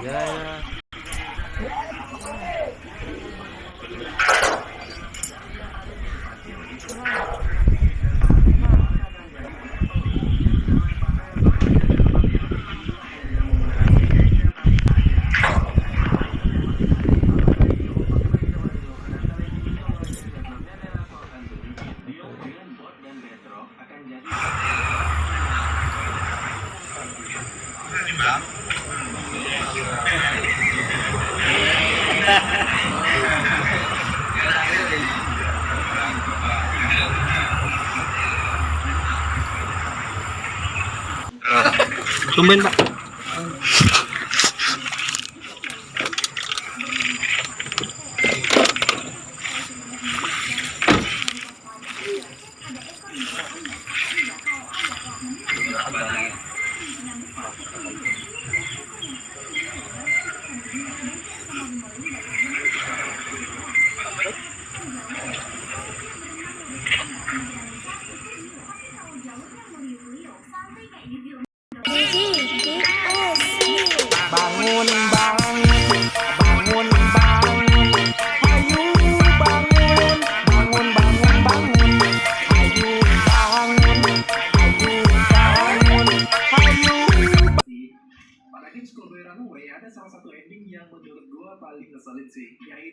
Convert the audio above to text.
Ya. Tumben Pak. Bangun, bangun, bangun, bangun, ayo bangun, bangun, bangun, bangun, ayo bangun, ayo bangun, ayo. Pada Games Global Runaway ada salah satu ending yang menurut gue paling ngeselin sih, yaitu